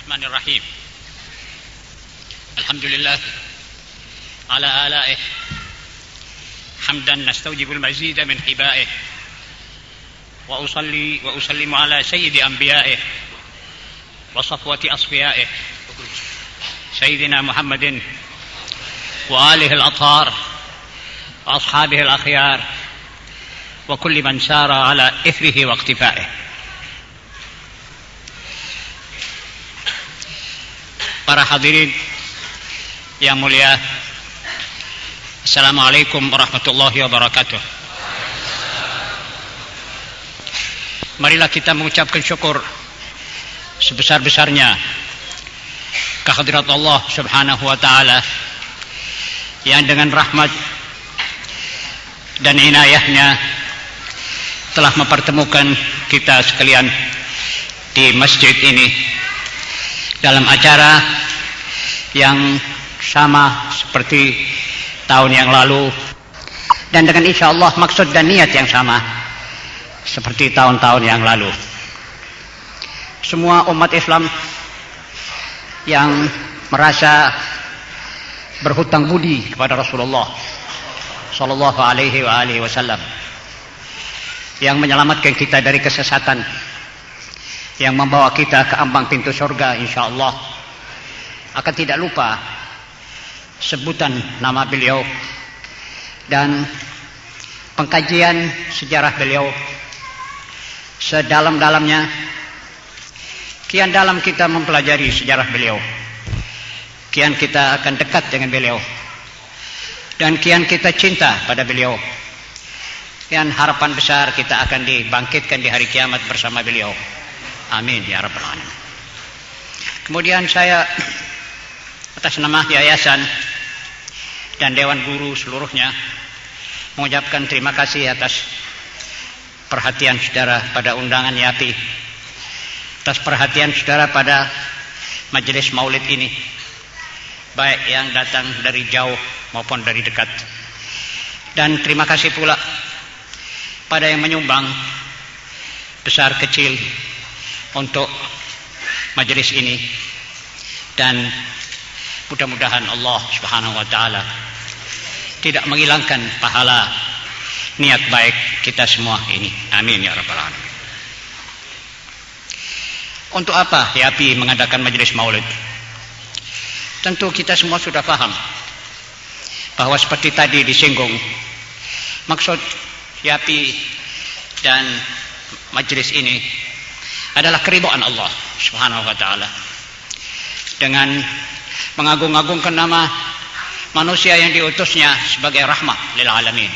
الرحمن الرحيم. الحمد لله على آلائه حمدا نستوجب المزيد من حبائه، وأصلي وأسلم على سيد أنبيائه وصفوة أصفيائه سيدنا محمد وآله الأطهار وأصحابه الأخيار وكل من سار على إثره واقتفائه. Para hadirin yang mulia, Assalamualaikum warahmatullahi wabarakatuh. Marilah kita mengucapkan syukur sebesar-besarnya kehadirat Allah Subhanahu wa taala yang dengan rahmat dan inayahnya telah mempertemukan kita sekalian di masjid ini dalam acara yang sama seperti tahun yang lalu, dan dengan insya Allah maksud dan niat yang sama seperti tahun-tahun yang lalu. Semua umat Islam yang merasa berhutang budi kepada Rasulullah Sallallahu Alaihi Wasallam, yang menyelamatkan kita dari kesesatan, yang membawa kita ke ambang pintu surga insyaallah, akan tidak lupa sebutan nama beliau dan pengkajian sejarah beliau sedalam-dalamnya. Kian dalam kita mempelajari sejarah beliau, kian kita akan dekat dengan beliau, dan kian kita cinta pada beliau, kian harapan besar kita akan dibangkitkan di hari kiamat bersama beliau. Amin ya rabbal alamin. Kemudian saya atas nama yayasan dan dewan guru seluruhnya mengucapkan terima kasih atas perhatian saudara pada undangan YAPI, atas perhatian saudara pada majelis maulid ini, baik yang datang dari jauh maupun dari dekat. Dan terima kasih pula pada yang menyumbang besar kecil untuk majelis ini, dan mudah-mudahan Allah Subhanahu wa taala tidak menghilangkan pahala niat baik kita semua ini. Amin ya rabbal alamin. Untuk apa YAPI mengadakan majelis maulid? Tentu kita semua sudah paham bahwa seperti tadi disinggung, maksud YAPI dan majelis ini adalah keridhaan Allah Subhanahu wa taala dengan mengagung-agungkan nama manusia yang diutusnya sebagai rahmah lil alamin,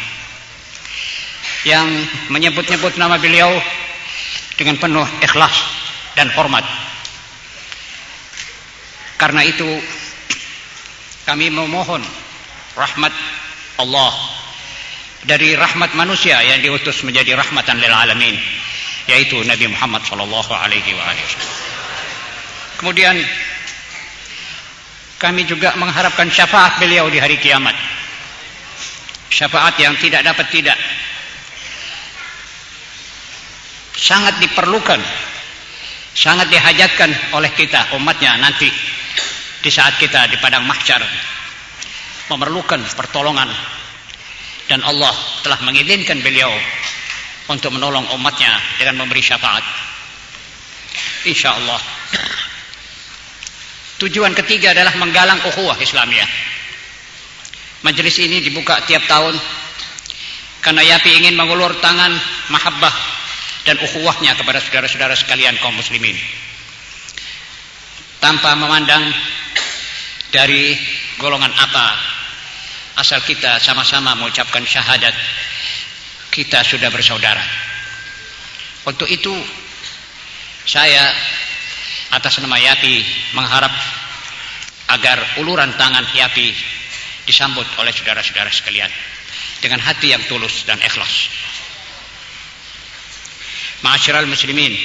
yang menyebut-nyebut nama beliau dengan penuh ikhlas dan hormat. Karena itu kami memohon rahmat Allah dari rahmat manusia yang diutus menjadi rahmatan lil alamin, yaitu Nabi Muhammad sallallahu alaihi wasallam. Kemudian kami juga mengharapkan syafaat beliau di hari kiamat, syafaat yang tidak dapat tidak, sangat diperlukan, sangat dihajatkan oleh kita umatnya nanti di saat kita di padang mahsyar memerlukan pertolongan, dan Allah telah mengizinkan beliau untuk menolong umatnya dengan memberi syafaat insyaallah. Tujuan ketiga adalah menggalang ukhuwah Islamiyah. Majelis ini dibuka tiap tahun karena YAPI ingin mengulur tangan mahabbah dan ukhuwahnya kepada saudara-saudara sekalian kaum muslimin, tanpa memandang dari golongan apa, asal kita sama-sama mengucapkan syahadat kita sudah bersaudara. Untuk itu saya atas nama YAPI mengharap agar uluran tangan YAPI disambut oleh saudara-saudara sekalian dengan hati yang tulus dan ikhlas. Ma'asyiral muslimin,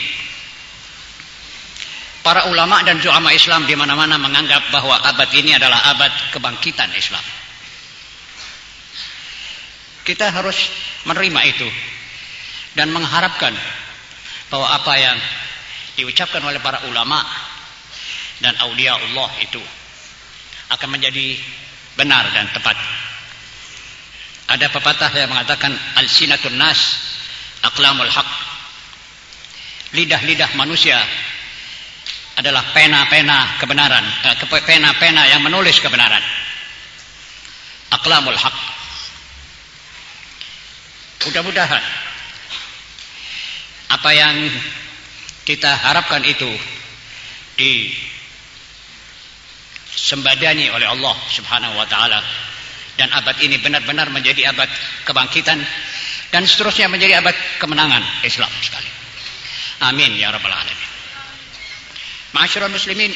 para ulama dan zu'ama Islam di mana-mana menganggap bahwa abad ini adalah abad kebangkitan Islam. Kita harus menerima itu dan mengharapkan bahwa apa yang diucapkan oleh para ulama dan aulia Allah itu akan menjadi benar dan tepat. Ada pepatah yang mengatakan alsinatun nas aqlamul haq. Lidah-lidah manusia adalah pena-pena kebenaran, pena-pena yang menulis kebenaran. Aqlamul haq. Mudah-mudahan apa yang kita harapkan itu disembadani oleh Allah Subhanahu wa taala, dan abad ini benar-benar menjadi abad kebangkitan dan seterusnya menjadi abad kemenangan Islam sekali. Amin ya rabbal alamin. Ma'asyiral muslimin,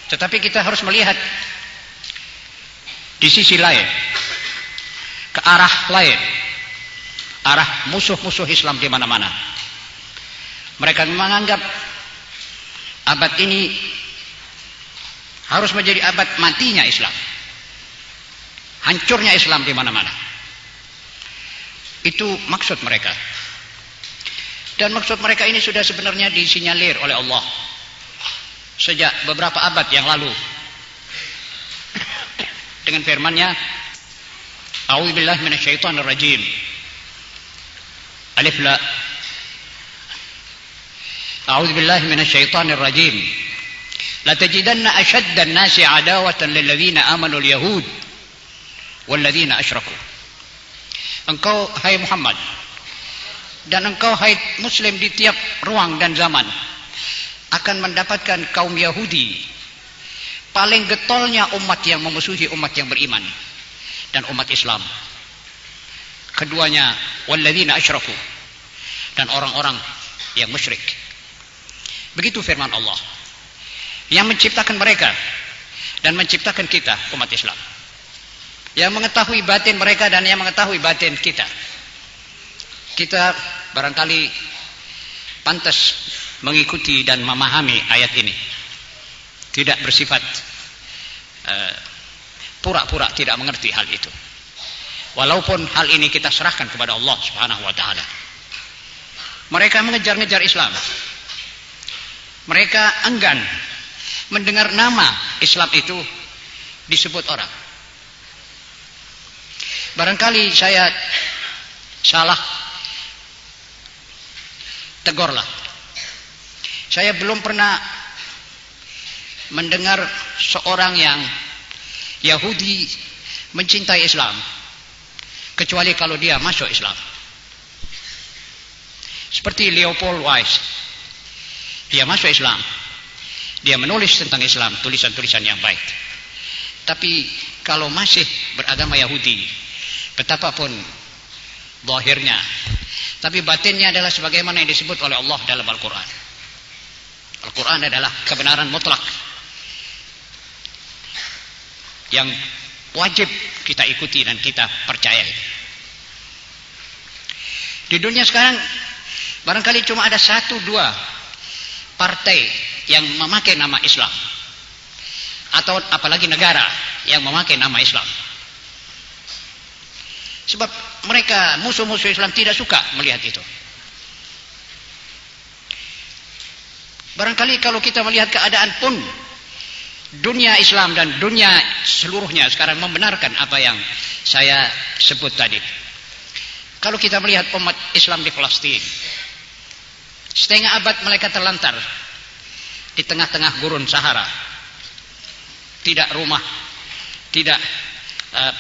tetapi kita harus melihat di sisi lain, ke arah lain, arah musuh-musuh Islam di mana-mana. Mereka menganggap abad ini harus menjadi abad matinya Islam, hancurnya Islam di mana-mana. Itu maksud mereka. Dan maksud mereka ini sudah sebenarnya disinyalir oleh Allah sejak beberapa abad yang lalu dengan firman-Nya, A'udzubillahi minasyaitonir rajim. Alif Lam. A'udzubillahi minasyaitonir rajim. La tajidanna ashaddan nasi 'adawatan lil ladzina amanu al-yahud wal ladzina asyraku. Engkau hai Muhammad dan engkau hai muslim di tiap ruang dan zaman akan mendapatkan kaum Yahudi, paling getolnya umat yang memusuhi umat yang beriman, dan umat Islam. Keduanya walladzina asyraku, dan orang-orang yang musyrik. Begitu firman Allah yang menciptakan mereka dan menciptakan kita umat Islam, yang mengetahui batin mereka dan yang mengetahui batin kita. Kita barangkali pantas mengikuti dan memahami ayat ini, tidak bersifat pura-pura tidak mengerti hal itu. Walaupun hal ini kita serahkan kepada Allah Subhanahu wa taala. Mereka mengejar-ngejar Islam. Mereka enggan mendengar nama Islam itu disebut orang. Barangkali saya salah, tegurlah. Saya belum pernah mendengar seorang yang Yahudi mencintai Islam kecuali kalau dia masuk Islam. Seperti Leopold Weiss, dia masuk Islam, dia menulis tentang Islam tulisan-tulisan yang baik. Tapi kalau masih beragama Yahudi, betapapun zahirnya, tapi batinnya adalah sebagaimana yang disebut oleh Allah dalam Al-Quran. Al-Quran adalah kebenaran mutlak yang wajib kita ikuti dan kita percayai. Di dunia sekarang barangkali cuma ada 1-2 partai yang memakai nama Islam, atau apalagi negara yang memakai nama Islam. Sebab mereka musuh-musuh Islam tidak suka melihat itu. Barangkali kalau kita melihat keadaan pun, dunia Islam dan dunia seluruhnya sekarang membenarkan apa yang saya sebut tadi. Kalau kita melihat umat Islam di Palestina, setengah abad mereka terlantar di tengah-tengah gurun Sahara. Tidak rumah, tidak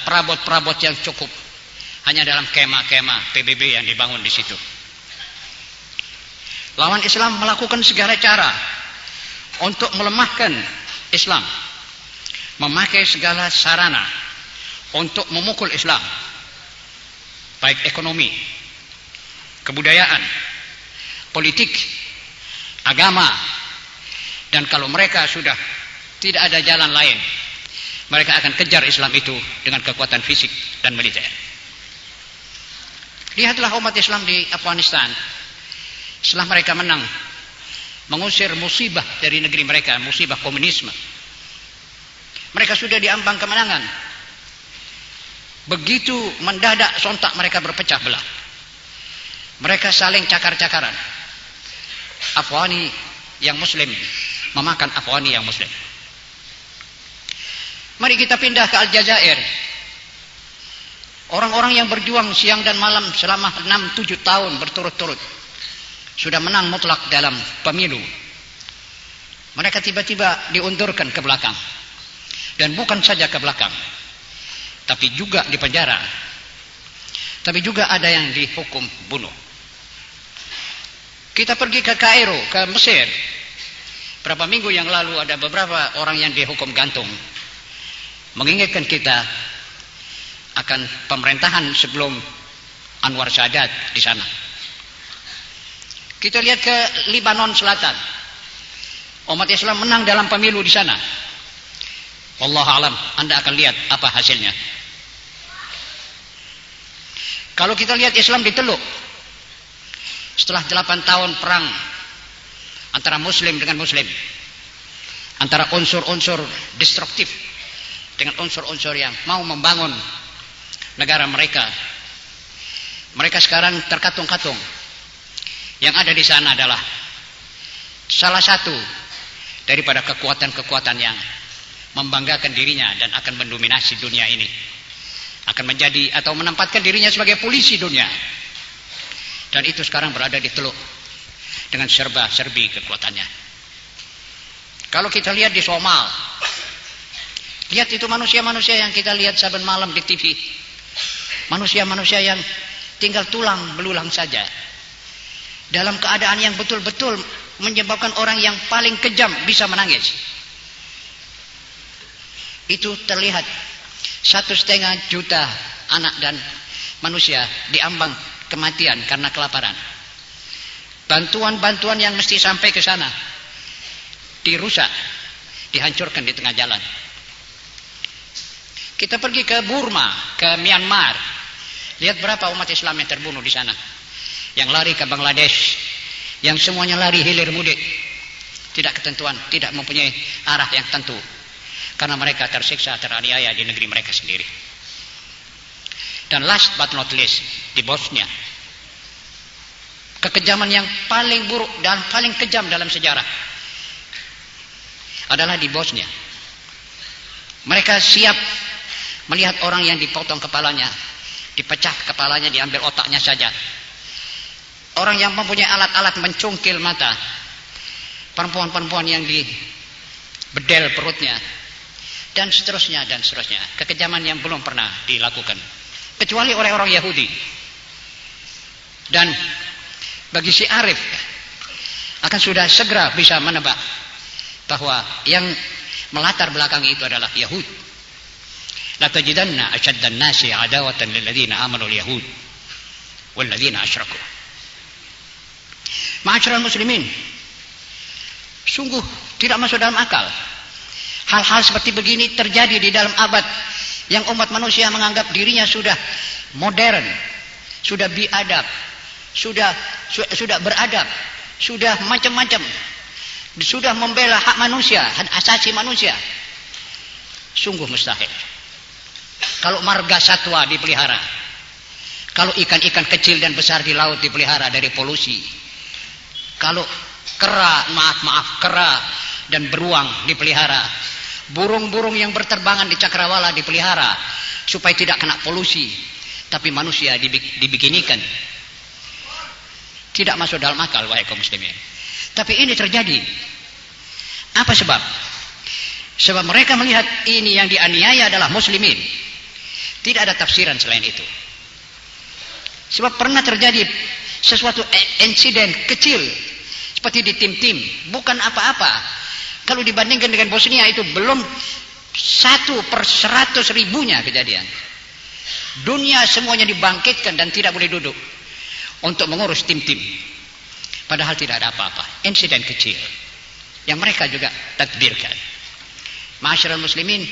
perabot-perabot yang cukup, hanya dalam kemah-kemah PBB yang dibangun di situ. Lawan Islam melakukan segala cara untuk melemahkan Islam, memakai segala sarana untuk memukul Islam, baik ekonomi, kebudayaan, politik, agama. Dan kalau mereka sudah tidak ada jalan lain, mereka akan kejar Islam itu dengan kekuatan fisik dan militer. Lihatlah umat Islam di Afghanistan. Setelah mereka menang, mengusir musibah dari negeri mereka, musibah komunisme, mereka sudah diambang kemenangan. Begitu mendadak sontak mereka berpecah belah. Mereka saling cakar-cakaran. Afghani yang muslim memakan Afghani yang muslim. Mari kita pindah ke Aljazair. Orang-orang yang berjuang siang dan malam selama 6-7 tahun berturut-turut sudah menang mutlak dalam pemilu. Mereka tiba-tiba diundurkan ke belakang. Dan bukan saja ke belakang, tapi juga di penjara. Tapi juga ada yang dihukum bunuh. Kita pergi ke Kairo, ke Mesir. Berapa minggu yang lalu ada beberapa orang yang dihukum gantung. Mengingatkan kita akan pemerintahan sebelum Anwar Sadat di sana. Kita lihat ke Lebanon Selatan. Umat Islam menang dalam pemilu di sana. Wallahu alam, Anda akan lihat apa hasilnya. Kalau kita lihat Islam di Teluk, setelah 8 tahun perang antara muslim dengan muslim, antara unsur-unsur destruktif dengan unsur-unsur yang mau membangun negara mereka, mereka sekarang terkatung-katung. Yang ada di sana adalah salah satu daripada kekuatan-kekuatan yang membanggakan dirinya dan akan mendominasi dunia ini, akan menjadi atau menempatkan dirinya sebagai polisi dunia. Dan itu sekarang berada di Teluk dengan serba-serbi kekuatannya. Kalau kita lihat di Somal, lihat itu manusia-manusia yang kita lihat saben malam di TV, manusia-manusia yang tinggal tulang belulang saja, dalam keadaan yang betul-betul menyebabkan orang yang paling kejam bisa menangis. Itu terlihat 1,5 juta anak dan manusia diambang kematian karena kelaparan. Bantuan-bantuan yang mesti sampai ke sana dirusak, dihancurkan di tengah jalan. Kita pergi ke Burma, ke Myanmar. Lihat berapa umat Islam yang terbunuh di sana. Yang lari ke Bangladesh, yang semuanya lari hilir mudik. Tidak ketentuan, tidak mempunyai arah yang tentu. Karena mereka tersiksa, teraniaya di negeri mereka sendiri. Dan last but not least, di Bosnia. Kekejaman yang paling buruk dan paling kejam dalam sejarah adalah di Bosnia. Mereka siap melihat orang yang dipotong kepalanya, dipecah kepalanya, diambil otaknya saja. Orang yang mempunyai alat-alat mencungkil mata, perempuan-perempuan yang dibedel perutnya, dan seterusnya dan seterusnya. Kekejaman yang belum pernah dilakukan kecuali oleh orang Yahudi. Dan bagi si Arif akan sudah segera bisa menebak bahwa yang melatar belakangi itu adalah Yahud. La tajidanna ashaddan nasi adawatan lil ladzina amanu al yahud wal ladzina asyraku. Ma'asyiral muslimin, sungguh tidak masuk dalam akal hal-hal seperti begini terjadi di dalam abad yang umat manusia menganggap dirinya sudah modern, sudah biadab, sudah beradab, sudah macam-macam, sudah membela hak manusia, hak asasi manusia. Sungguh mustahil. Kalau marga satwa dipelihara, kalau ikan-ikan kecil dan besar di laut dipelihara dari polusi, kalau kera dan beruang dipelihara, burung-burung yang berterbangan di cakrawala dipelihara supaya tidak kena polusi, tapi manusia dibikinikan. Tidak masuk dalam akal, wahai kaum muslimin. Tapi ini terjadi. Apa sebab? Sebab mereka melihat ini yang dianiaya adalah muslimin. Tidak ada tafsiran selain itu. Sebab pernah terjadi sesuatu insiden kecil seperti di tim-tim, bukan apa-apa. Kalau dibandingkan dengan Bosnia itu belum 1/100.000-nya kejadian. Dunia semuanya dibangkitkan dan tidak boleh duduk untuk mengurus tim-tim. Padahal tidak ada apa-apa. Insiden kecil yang mereka juga takdirkan. Ma'asyiral muslimin,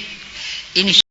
ini